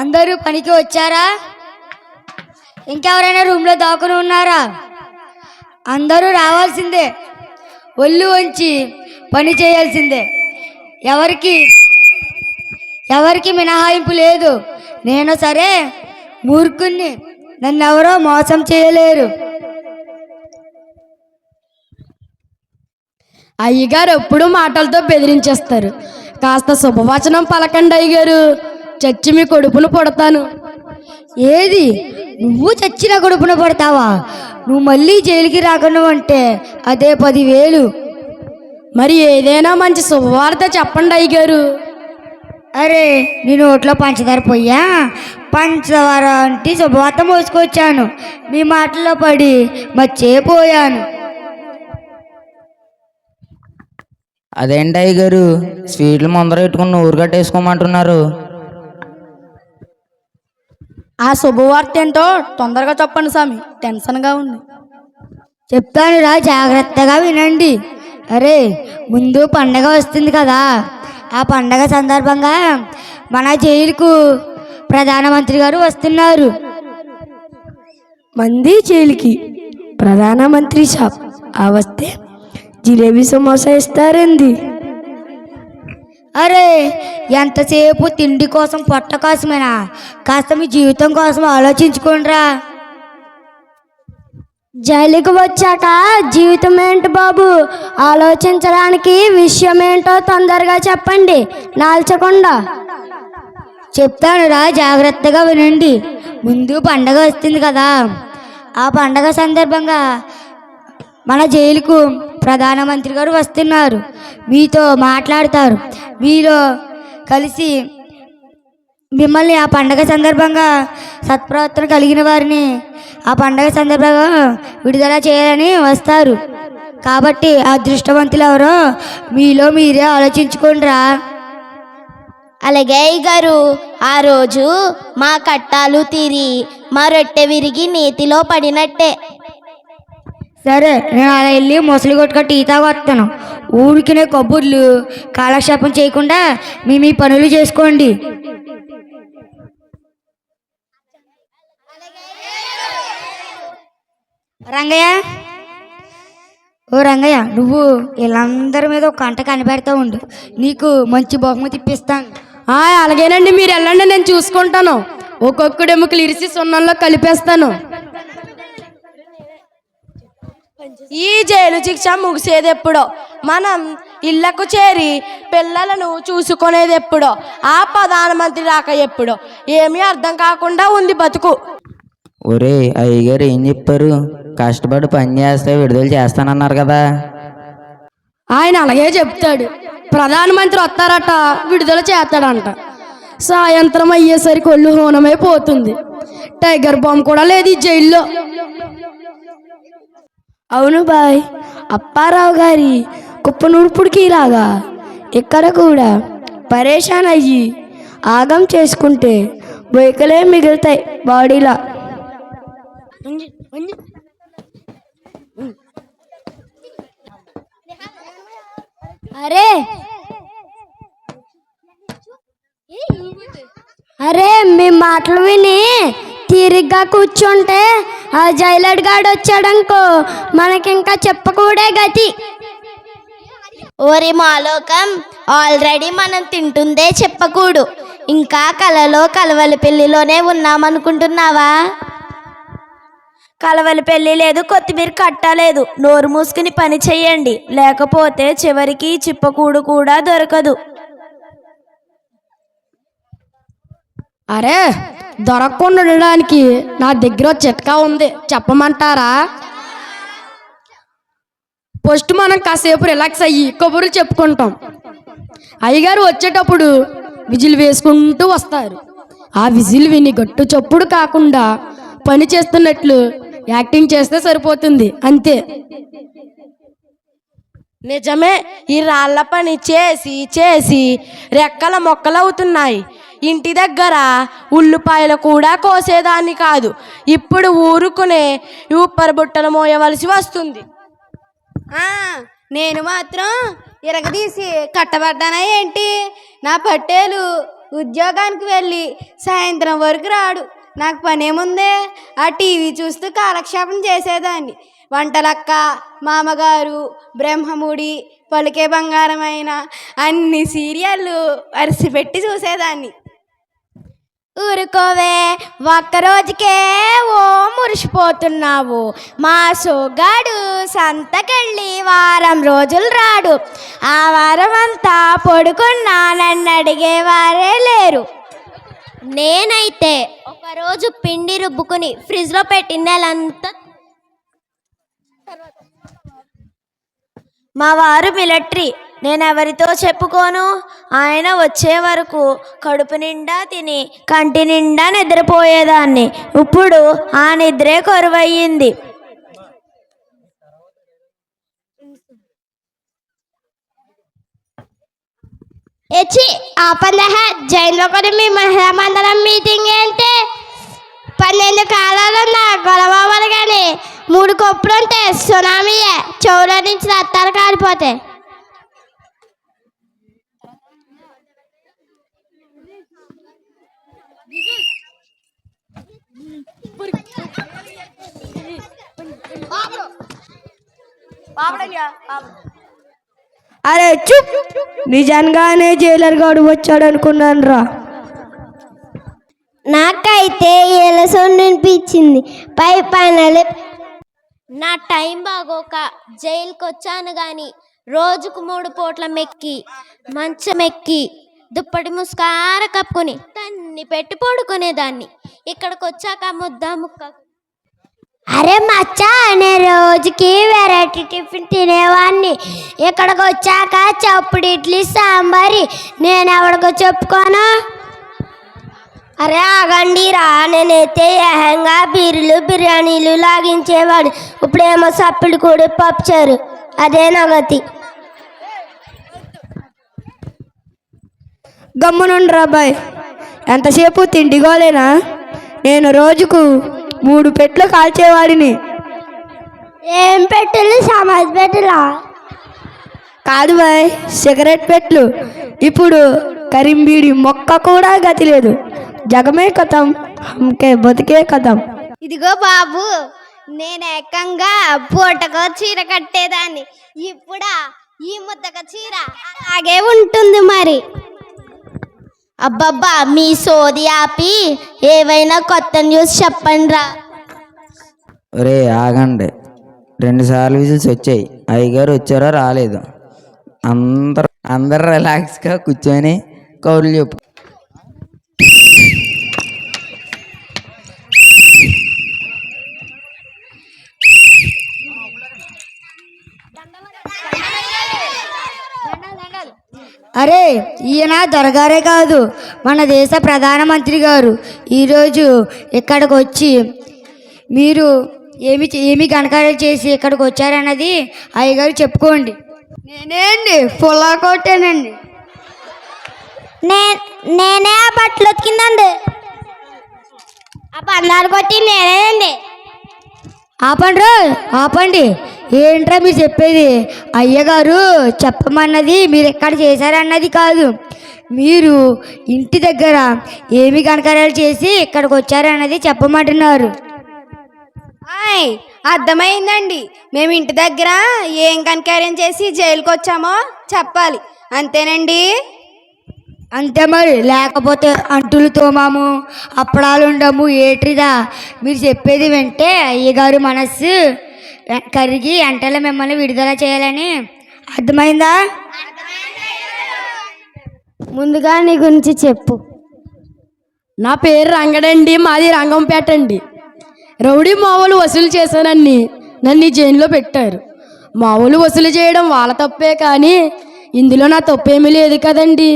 అందరూ పనికి వచ్చారా? ఇంకెవరైనా రూమ్లో దాక్కుని ఉన్నారా? అందరూ రావాల్సిందే, ఒళ్ళు వంచి పని చేయాల్సిందే. ఎవరికి మినహాయింపు లేదు. నేను సరే మూర్ఖుణ్ణి, నన్నెవరో మోసం చేయలేరు. అయ్యగారు ఎప్పుడు మాటలతో బెదిరించేస్తారు. కాస్త శుభవచనం పలకండి అయ్యగారు, చచ్చి మీ కొడుకును పుడతాను. ఏది, నువ్వు చచ్చిన కడుపున పడతావా? నువ్వు మళ్ళీ జైలుకి రాకుండా అంటే అదే 10,000. మరి ఏదైనా మంచి శుభవార్త చెప్పండి అయ్యగారు. అరే, నీ నోట్లో పంచదార పోయా? పంచదార అంటే శుభవార్త మోసుకొచ్చాను. మీ మాటల్లో పడి మర్చిపోయాను. అదేంటి అయ్యగారు, స్వీట్లు ముందర పెట్టుకుని ఊరు కట్టేసుకోమంటున్నారు? ఆ శుభవార్త ఏంటో తొందరగా చెప్పండి స్వామి, టెన్షన్గా ఉంది. చెప్తాను రా, జాగ్రత్తగా వినండి. అరే, ముందు పండగ వస్తుంది కదా, ఆ పండగ సందర్భంగా మన జైలుకు ప్రధానమంత్రి గారు వస్తున్నారు. మంది జైలుకి ప్రధానమంత్రి షాప్ వస్తే జిలేబీ సమోసా ఇస్తారండి. అరే, ఎంతసేపు తిండి కోసం పొట్ట కోసమేనా? కాస్త మీ జీవితం కోసం ఆలోచించుకోండిరా. జైలుకి వచ్చాక జీవితం ఏంటి బాబు, ఆలోచించడానికి విషయం ఏంటో తొందరగా చెప్పండి, నాల్చకుండా. చెప్తాను రా, జాగ్రత్తగా వినండి. ముందు పండగ వస్తుంది కదా, ఆ పండగ సందర్భంగా మన జైలుకు ప్రధానమంత్రి గారు వస్తున్నారు. మీతో మాట్లాడతారు. మీలో కలిసి మిమ్మల్ని ఆ పండగ సందర్భంగా సత్ప్రవర్తన కలిగిన వారిని ఆ పండగ సందర్భంగా విడుదల చేయాలని వస్తారు. కాబట్టి అదృష్టవంతులు ఎవరో మీలో మీరే ఆలోచించుకోండిరా. అలాగే అయ్యగారు, ఆ రోజు మా కట్టాలు తీరి మా రొట్టె విరిగి నీతిలో పడినట్టే. సరే, నేను అలా వెళ్ళి ముసలి కొట్టుక టీ తాగొస్తాను. ఊరికినే కబుర్లు కాలక్షేపం చేయకుండా మీ పనులు చేసుకోండి. రంగయ్య, ఓ రంగయ్య, నువ్వు వీళ్ళందరి మీద ఒక కంట కనిపెడతా ఉండు. నీకు మంచి బహుమతి ఇప్పిస్తాను. అలాగేనండి, మీరు వెళ్ళండి, నేను చూసుకుంటాను. ఒక్కొక్కడు ఎముకలు ఇరిసి సున్నంలో కలిపేస్తాను. ఈ జైలు శిక్ష ముగిసేది ఎప్పుడో, మనం ఇళ్లకు చేరి పిల్లలను చూసుకునేది ఎప్పుడో, ఆ ప్రధానమంత్రి రాక ఎప్పుడో, ఏమీ అర్థం కాకుండా ఉంది బతుకు. ఒరే, అయ్యగారు ఏం చెప్పారు? కష్టపడి పని చేస్తే విడుదల చేస్తానన్నారు కదా. ఆయన అలాగే చెప్తాడు. ప్రధానమంత్రి వస్తారట, విడుదల చేస్తాడంట. సాయంత్రం అయ్యేసరికి ఒళ్ళు హోనమైపోతుంది. టైగర్ బాంబు కూడా లేదు ఈ జైల్లో. అవును బాయ్, అప్పారావు గారి కుప్పనూర్పుడికి లాగా ఇక్కడ కూడా పరేషాన్ అయ్యి ఆగం చేసుకుంటే బొయ్యకలే మిగులుతాయి బాడీలా. అరే, మీ మాటలు విని తీరిగ్గా కూర్చుంటే ఆ జైలర్ గాడు వచ్చాడనుకో, మనకింకా చెప్పకూడే గతి. ఓరి మాలోకం, ఆల్రెడీ మనం తింటుందే చెప్పకూడు, ఇంకా కలలో కలవలి పెళ్లిలోనే ఉన్నామనుకుంటున్నావా? కలవలి పెళ్లి లేదు, కొత్తిమీర కట్టలేదు. నోరు మూసుకుని పని చెయ్యండి, లేకపోతే చివరికి చిప్పకూడు కూడా దొరకదు. అరే, దొరకకుండా ఉండడానికి నా దగ్గర చిట్కా ఉంది, చెప్పమంటారా? ఫస్ట్ మనం కాసేపు రిలాక్స్ అయ్యి కబుర్లు చెప్పుకుంటాం. అయ్యగారు వచ్చేటప్పుడు విజిల్ వేసుకుంటూ వస్తారు. ఆ విజిల్ విని గట్టు చప్పుడు కాకుండా పని చేస్తున్నట్లు యాక్టింగ్ చేస్తే సరిపోతుంది, అంతే. నిజమే, ఈ రాళ్ల పని చేసి చేసి రెక్కల మొక్కలవుతున్నాయి. ఇంటి దగ్గర ఉల్లిపాయలు కూడా కోసేదాన్ని కాదు, ఇప్పుడు ఊరుకునే ఉప్పర బుట్టలు మోయవలసి వస్తుంది. నేను మాత్రం ఇరగదీసి కట్టబడ్డానా ఏంటి? నా పట్టేలు ఉద్యోగానికి వెళ్ళి సాయంత్రం వరకు రాడు. నాకు పనేముందే, ఆ టీవీ చూస్తూ కాలక్షేపం చేసేదాన్ని. వంటలక్క, మామగారు, బ్రహ్మముడి, పలికే బంగారమైన అన్ని సీరియళ్ళు వరిసిపెట్టి చూసేదాన్ని. ఊరుకోవే, ఒక్కరోజుకే ఓ మురిసిపోతున్నావు. మా సోగాడు సంతకెళ్ళి వారం రోజులు రాడు. ఆ వారం అంతా పడుకున్నా నన్ను అడిగేవారే లేరు. నేనైతే ఒకరోజు పిండి రుబ్బుకుని ఫ్రిడ్జ్లో పెట్టి నెలంతా. మా వారు మిలిటరీ, నేనెవరితో చెప్పుకోను. ఆయన వచ్చే వరకు కడుపు నిండా తిని కంటి నిండా నిద్రపోయేదాన్ని. ఇప్పుడు ఆ నిద్రే కరువయ్యింది. జైల్లో కూడా మీ మహిళా మండలం మీటింగ్ ఏంటి? 12 కాలాలు నా గొడవలు కానీ 3 కొప్పులుంటే సునామీయే, చెవుల నుంచి రక్తాలు కారిపోతాయి. అరే చూప్, నిజంగానే జైలర్ గాడు వచ్చాడు అనుకున్నాను రా. నాకైతే ఎలసొండి అనిపించింది. పైన నా టైం బాగోక జైలుకి వచ్చాను కానీ రోజుకు 3 పూట్ల మెక్కి మంచం ఎక్కి దుప్పటి ముస్కార కప్పుకొని తన్ని పెట్టి పడుకునేదాన్ని. ఇక్కడికి వచ్చాక ముద్ద ముక్క. అరే మచ్చా, నేను రోజుకి వెరైటీ టిఫిన్ తినేవాడిని. ఇక్కడికి వచ్చాక చప్పుడు ఇడ్లీ సాంబారి. నేను ఎవరికో చెప్పుకోను. అరే ఆగండి రా, నేనైతే ఏహంగా బీరులు బిర్యానీలు లాగించేవాడు. ఇప్పుడేమో సప్పులు కూడా పప్పుచారు. అదే నగతి. గమ్మునుండ్రా బాయ్, ఎంతసేపు తిండిగోలేనా? నేను రోజుకు 3 పెట్లు కాల్చేవాడిని. ఏం పెట్టులు? సమాజ్ పెట్టులా? కాదు బాయ్, సిగరెట్ పెట్లు. ఇప్పుడు కరింబీడి మొక్క కూడా గతి లేదు. జగమే కథం, హంకే బతికే కథం. ఇదిగో బాబు, నేను ఏకంగా పూటకో చీర కట్టేదాన్ని. ఇప్పుడా ఈ ముద్దక చీర అలాగే ఉంటుంది మరి. అబ్బబ్బా, మీ సోది ఆపి ఏవైనా కొత్త న్యూస్ చెప్పండి రా. ఒరే ఆగండి, 2 సార్లు విజిల్స్ వచ్చాయి. అయ్యగారు వచ్చారో రాలేదు. అందరు రిలాక్స్గా కూర్చొని కౌరులు చెప్పు. అరే, ఈయన దొరగారే కాదు, మన దేశ ప్రధానమంత్రి గారు. ఈరోజు ఇక్కడికి వచ్చి మీరు ఏమి ఘనకార్యాలు చేసి ఇక్కడికి వచ్చారన్నది అయ్యగారు చెప్పుకోండి. నేనేండి ఫుల్లా కొట్టానండి. నేనే ఆ బట్టలు ఉతికిందండి. ఆ బండారు కొట్టి నేనేనండి. ఆపండి, ఆపండి. ఏంట్రా మీరు చెప్పేది? అయ్యగారు చెప్పమన్నది మీరు ఎక్కడ చేశారన్నది కాదు, మీరు ఇంటి దగ్గర ఏమి కనకార్యాలు చేసి ఇక్కడికి వచ్చారన్నది చెప్పమంటున్నారు. అర్థమైందండి. మేము ఇంటి దగ్గర ఏం కనకార్యం చేసి జైలుకి వచ్చామో చెప్పాలి, అంతేనండి? అంతే మరి, లేకపోతే అంటులు తోమాము, అప్పడాలు ఉండము ఏట్రిదా? మీరు చెప్పేది వింటే అయ్యగారు మనస్సు కరిగి వెంటనే మిమ్మల్ని విడుదల చేయాలని. అర్థమైందా? ముందుగా నీ గురించి చెప్పు. నా పేరు రంగడండి, మాది రంగంపేట అండి. రౌడీ మావులు వసూలు చేశానని నన్ను ఈ జైల్లో పెట్టారు. మావులు వసూలు చేయడం వాళ్ళ తప్పే కానీ ఇందులో నా తప్పేమీ లేదు కదండి.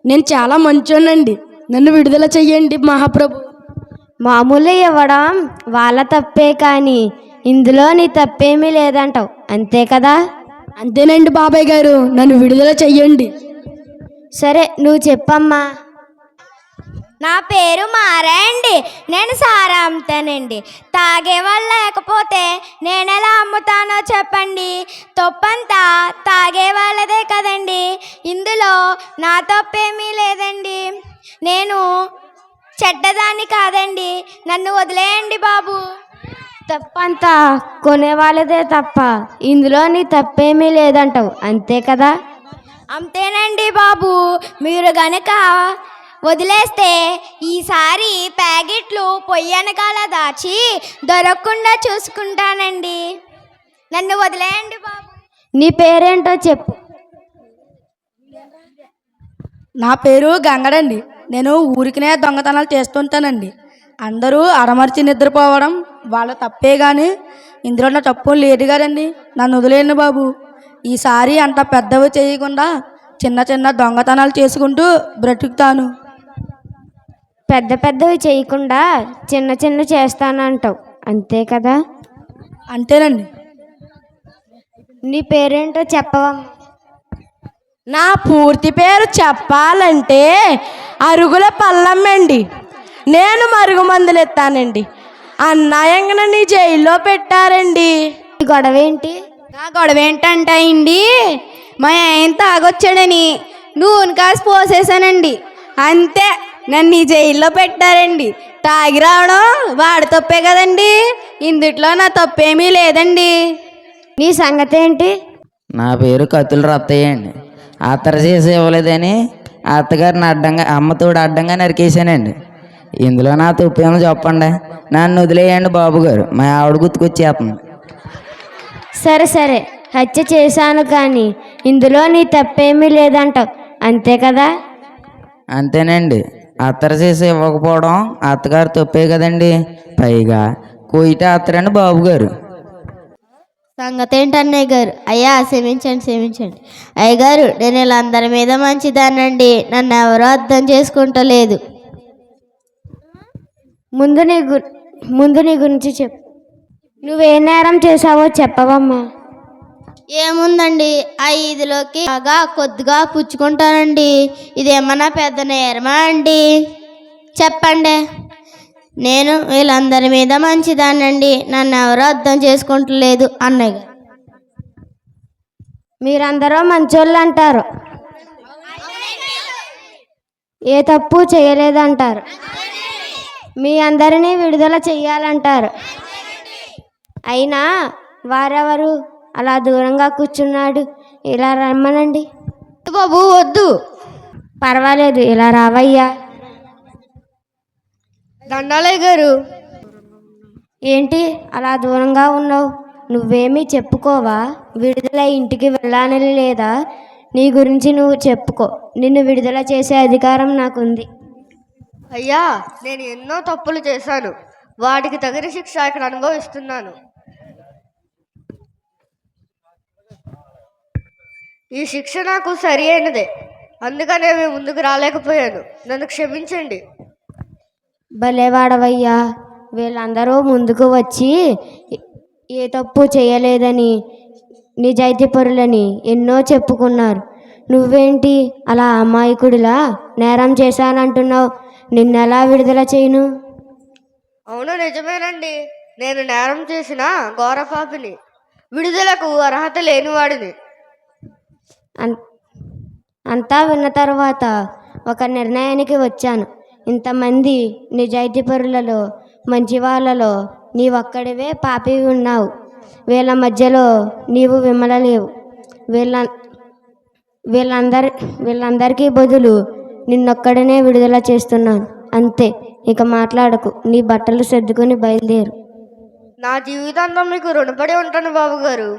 నేను చాలా మంచోనండి, నన్ను విడుదల చెయ్యండి మహాప్రభు. మామూలు ఇవ్వడం వాళ్ళ తప్పే కానీ ఇందులో నీ తప్పేమీ లేదంటావు, అంతే కదా? అంతేనండి బాబాయ్ గారు, నన్ను విడుదల చెయ్యండి. సరే, నువ్వు చెప్పమ్మా. నా పేరు మారా అండి. నేను సారా అమ్ముతానండి. తాగేవాళ్ళు లేకపోతే నేను ఎలా అమ్ముతానో చెప్పండి. తప్పంతా తాగే వాళ్ళదే కదండి. ఇందులో నా తప్పేమీ లేదండి. నేను చెడ్డదాన్ని కాదండి. నన్ను వదిలేయండి బాబు. తప్పంతా కొనేవాళ్ళదే తప్ప ఇందులో నీ తప్పేమీ లేదంటావు, అంతే కదా? అంతేనండి బాబు. మీరు గనక వదిలేస్తే ఈసారి ప్యాకెట్లు పొయ్యి వెనకాల దాచి దొరకకుండా చూసుకుంటానండి. నన్ను వదిలేయండి బాబు. నీ పేరేంటో చెప్పు. నా పేరు గంగడండి. నేను ఊరికినే దొంగతనాలు చేస్తుంటానండి. అందరూ అరమర్చి నిద్రపోవడం వాళ్ళ తప్పే కానీ ఇందులో నా తప్పు లేదు కదండి. నన్ను వదిలేయండి బాబు. ఈసారి అంత పెద్దవి చేయకుండా చిన్న చిన్న దొంగతనాలు చేసుకుంటూ బ్రతుకుతాను. పెద్ద పెద్దవి చేయకుండా చిన్న చిన్న చేస్తానంటావు, అంతే కదా? అంతేనండి. నీ పేరేంటో చెప్పవమ్మా. నా పూర్తి పేరు చెప్పాలంటే అరుగుల పల్లమ్మండి. నేను మరుగు మందులు ఎత్తానండి. అన్యాయంగా నన్ను జైల్లో పెట్టారండి. ఈ గొడవ ఏంటి? నా గొడవ ఏంటంటాయండి, మా ఆయన తాగొచ్చాడని నూనె కాసి పోసేసానండి. అంతే, నన్ను ఈ జైల్లో పెట్టారండి. తాగి రావడం వాడి తప్పే కదండి. ఇందుట్లో నా తప్పేమీ లేదండి. నీ సంగతి ఏంటి? నా పేరు కత్తులు రత్తయ్య అండి. అత్తర చేసి ఇవ్వలేదని అత్తగారిని అడ్డంగా అమ్మతోడు అడ్డంగా నరికేసానండి. ఇందులో నా తప్పేమో చెప్పండి. నన్ను వదిలేయండి బాబు గారు. మా ఆవిడ గుర్తుకొచ్చేస్తుంది. సరే సరే, హత్య చేశాను కానీ ఇందులో నీ తప్పేమీ లేదంటావు, అంతే కదా? అంతేనండి. అత్తర చేసి ఇవ్వకపోవడం అత్తగారు తప్పే కదండి. పైగా కొయిట అత్తరండి బాబు గారు. సంగతి ఏంటి అన్నయ్య గారు? అయ్యా క్షమించండి క్షమించండి అయ్యగారు. నేను వీళ్ళందరి మీద మంచిదానండి. నన్ను ఎవరో అర్థం చేసుకుంటలేదు. ముందు నీ గురించి చెప్పు. నువ్వే నేరం చేసావో చెప్పవమ్మా. ఏముందండి, ఆ ఈదిలోకి బాగా కొద్దిగా పుచ్చుకుంటానండి. ఇదేమన్నా పెద్ద నేరమా అండి? చెప్పండి. నేను వీళ్ళందరి మీద మంచిదానండి. నన్ను ఎవరో అర్థం చేసుకుంటలేదు అన్నయ్య గారు. మీరందరూ మంచోళ్ళు అంటారు, ఏ తప్పు చేయలేదంటారు. మీ అందరినీ విడుదల చెయ్యాలంటారు. అయినా వారెవరు అలా దూరంగా కూర్చున్నాడు? ఇలా రమ్మనండి. బాబు వద్దు. పర్వాలేదు, ఇలా రావయ్యా. దండాలయ్య గారు. ఏంటి అలా దూరంగా ఉన్నావు? నువ్వేమీ చెప్పుకోవా? విడుదల ఇంటికి వెళ్ళాలని లేదా? నీ గురించి నువ్వు చెప్పుకో. నిన్ను విడుదల చేసే అధికారం నాకుంది. అయ్యా, నేను ఎన్నో తప్పులు చేశాను. వాటికి తగిన శిక్ష ఇక్కడ అనుభవిస్తున్నాను. ఈ శిక్ష నాకు సరి అయినదే. అందుకనే మేము ముందుకు రాలేకపోయాను. నన్ను క్షమించండి. భలేవాడవయ్యా. వీళ్ళందరూ ముందుకు వచ్చి ఏ తప్పు చేయలేదని, నిజాయితీపరులని ఎన్నో చెప్పుకున్నారు. నువ్వేంటి అలా అమాయకుడిలా నేరం చేశానంటున్నావు? నిన్నెలా విడుదల చేయను? అవును, నిజమేనండి. నేను నేరం చేసిన ఘోరపాపిని, విడుదలకు అర్హత లేనివాడిని. అంతా విన్న తర్వాత ఒక నిర్ణయానికి వచ్చాను. ఇంతమంది నిజాయితీపరులలో, మంచి వాళ్ళలో నీవొక్కడివే పాపి ఉన్నావు. వీళ్ళ మధ్యలో నీవు విమలలేవు. వీళ్ళందరికీ బదులు నిన్నొక్కడనే విడుదల చేస్తున్నాను. అంతే, ఇక మాట్లాడకు. నీ బట్టలు సర్దుకొని బయలుదేరు. నా జీవితాంతం మీకు రుణపడి ఉంటాను బాబు గారు.